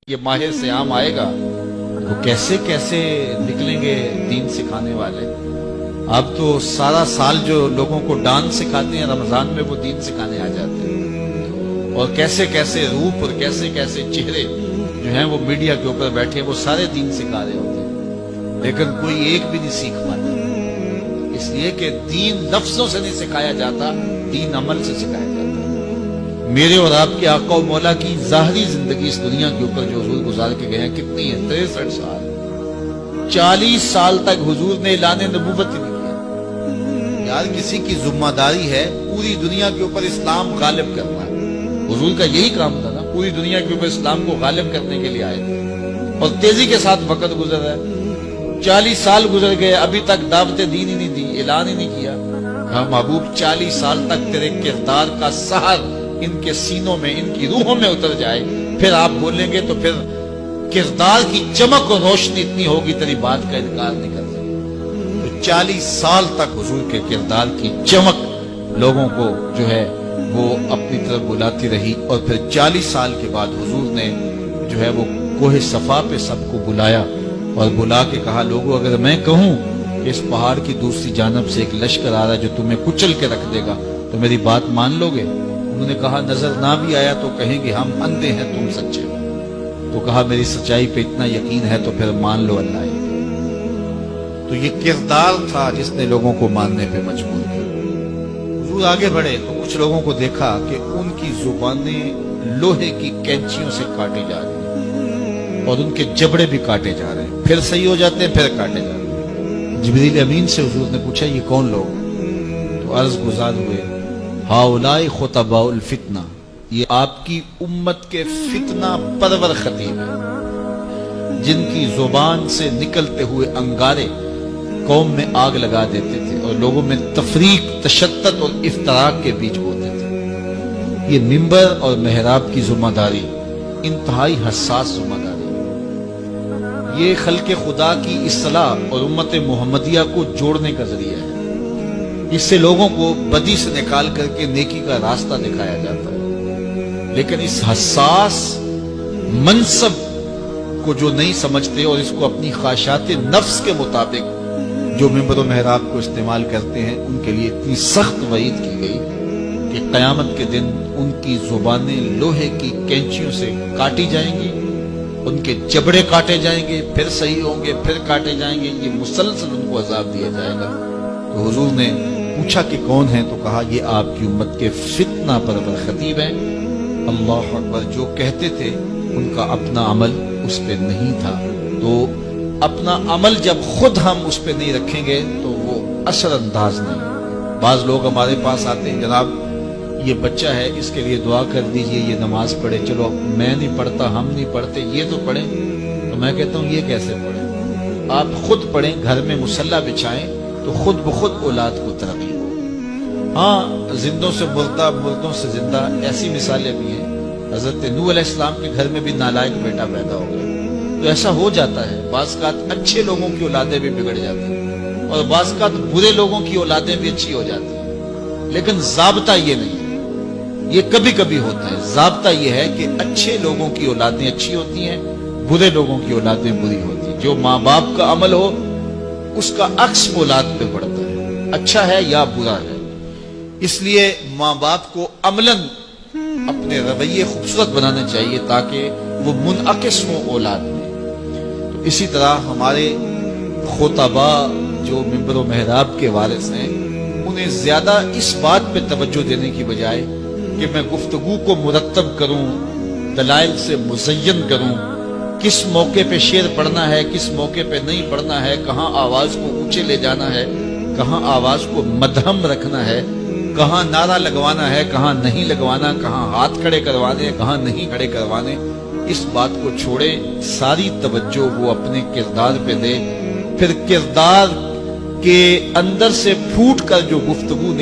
یہ ماہ سیام آئے گا تو کیسے کیسے نکلیں گے دین سکھانے والے۔ اب تو سارا سال جو لوگوں کو ڈانس سکھاتے ہیں، رمضان میں وہ دین سکھانے آ جاتے ہیں، اور کیسے کیسے روپ اور کیسے کیسے چہرے جو ہیں وہ میڈیا کے اوپر بیٹھے وہ سارے دین سکھا رہے ہوتے ہیں، لیکن کوئی ایک بھی نہیں سیکھ پاتا، اس لیے کہ دین لفظوں سے نہیں سکھایا جاتا، دین عمل سے سکھایا جاتا ہے۔ میرے اور آپ کے آقا و مولا کی ظاہری زندگی اس دنیا کے اوپر جو حضور گزار کے گئے ہیں کتنی ہے؟ 63 سال۔ 40 سال تک حضور نے اعلان نبوت ہی نہیں کیا۔ یار کسی کی ذمہ داری ہے پوری دنیا کے اوپر اسلام غالب کرنا، حضور کا یہی کام تھا نا، پوری دنیا کے اوپر اسلام کو غالب کرنے کے لیے آئے تھے، اور تیزی کے ساتھ وقت گزر رہا ہے۔ 40 سال گزر گئے، ابھی تک دعوت دین ہی نہیں دی، اعلان ہی نہیں کیا۔ ہاں محبوب، 40 سال تک تیرے کردار کا سحر ان کے سینوں میں، ان کی روحوں میں اتر جائے، پھر آپ بولیں گے تو پھر کردار کی چمک اور روشنی اتنی ہوگی تیری بات کا انکار نہیں کر سکتے۔ تو 40 سال تک حضور کے کردار کی چمک لوگوں کو جو ہے وہ اپنی طرف بلاتی رہی، اور پھر 40 سال کے بعد حضور نے جو ہے وہ کوہ صفا پہ سب کو بلایا اور بلا کے کہا، لوگوں اگر میں کہوں کہ اس پہاڑ کی دوسری جانب سے ایک لشکر آ رہا ہے جو تمہیں کچل کے رکھ دے گا تو میری بات مان لو گے؟ انہوں نے کہا نظر نہ بھی آیا تو کہیں گے ہم اندھے ہیں تم سچے ہو۔ تو کہا میری سچائی پہ اتنا یقین ہے تو پھر مان لو اللہ ہی۔ تو یہ کردار تھا جس نے لوگوں کو ماننے پہ مجبور کیا۔ حضور آگے بڑھے تو کچھ لوگوں کو دیکھا کہ ان کی زبانیں لوہے کی کینچیوں سے کاٹی جا رہی ہیں اور ان کے جبڑے بھی کاٹے جا رہے ہیں، پھر صحیح ہو جاتے ہیں پھر کاٹے جا رہے ہیں۔ جبریل امین سے حضور نے پوچھا یہ کون لوگ؟ تو عرض گزار ہوئے ہؤلاء خطباء الفتنہ، یہ آپ کی امت کے فتنہ پرور خطیب ہیں، جن کی زبان سے نکلتے ہوئے انگارے قوم میں آگ لگا دیتے تھے اور لوگوں میں تفریق، تشدد اور افتراق کے بیچ ہوتے تھے۔ یہ منبر اور محراب کی ذمہ داری انتہائی حساس ذمہ داری، یہ خلق خدا کی اصلاح اور امت محمدیہ کو جوڑنے کا ذریعہ ہے۔ اس سے لوگوں کو بدی سے نکال کر کے نیکی کا راستہ دکھایا جاتا ہے، لیکن اس حساس منصب کو جو نہیں سمجھتے اور اس کو اپنی خواہشات نفس کے مطابق جو منبر و محراب کو استعمال کرتے ہیں، ان کے لیے اتنی سخت وعید کی گئی کہ قیامت کے دن ان کی زبانیں لوہے کی کینچیوں سے کاٹی جائیں گی، ان کے جبڑے کاٹے جائیں گے، پھر صحیح ہوں گے، پھر کاٹے جائیں گے، یہ مسلسل ان کو عذاب دیا جائے گا۔ تو حضور نے پوچھا کہ کون ہیں؟ تو کہا یہ آپ کی امت کے فتنہ پرور خطیب ہیں۔ اللہ اکبر، جو کہتے تھے ان کا اپنا عمل اس پہ نہیں تھا، تو اپنا عمل جب خود ہم اس پہ نہیں رکھیں گے تو وہ اثر انداز نہیں۔ بعض لوگ ہمارے پاس آتے ہیں، جناب یہ بچہ ہے اس کے لیے دعا کر دیجئے، یہ نماز پڑھے۔ چلو میں نہیں پڑھتا، ہم نہیں پڑھتے، یہ تو پڑھیں۔ تو میں کہتا ہوں یہ کیسے پڑھیں؟ آپ خود پڑھیں، گھر میں مصلی بچھائیں تو خود بخود اولاد کو ترقی ہو۔ ہاں زندوں سے مردہ، مردوں سے زندہ، ایسی مثالیں بھی ہیں۔ حضرت نوح علیہ السلام کے گھر میں بھی نالائق بیٹا پیدا ہو گیا، تو ایسا ہو جاتا ہے۔ بعض اوقات اچھے لوگوں کی اولادیں بھی بگڑ جاتی ہیں اور بعض اوقات برے لوگوں کی اولادیں بھی اچھی ہو جاتی ہیں، لیکن ضابطہ یہ نہیں ہے، یہ کبھی کبھی ہوتا ہے۔ ضابطہ یہ ہے کہ اچھے لوگوں کی اولادیں اچھی ہوتی ہیں، برے لوگوں کی اولادیں بری ہوتی ہیں۔ جو ماں باپ کا عمل ہو اس کا عکس اولاد پہ پڑتا ہے، اچھا ہے یا برا ہے۔ اس لیے ماں باپ کو عملاً اپنے رویے خوبصورت بنانا چاہیے تاکہ وہ منعکس ہوں اولاد میں۔ تو اسی طرح ہمارے خطباء جو منبر و محراب کے وارث ہیں، انہیں زیادہ اس بات پہ توجہ دینے کی بجائے کہ میں گفتگو کو مرتب کروں، دلائل سے مزین کروں، کس موقع پہ شعر پڑھنا ہے، کس موقع پہ نہیں پڑھنا ہے، کہاں آواز کو اونچے لے جانا ہے، کہاں آواز کو مدھم رکھنا ہے، کہاں نعرہ لگوانا ہے، کہاں نہیں لگوانا، کہاں ہاتھ کھڑے کروانے، کہاں نہیں کھڑے کروانے، اس بات کو چھوڑے، ساری توجہ وہ اپنے کردار پہ دے۔ پھر کردار کے اندر سے پھوٹ کر جو گفتگو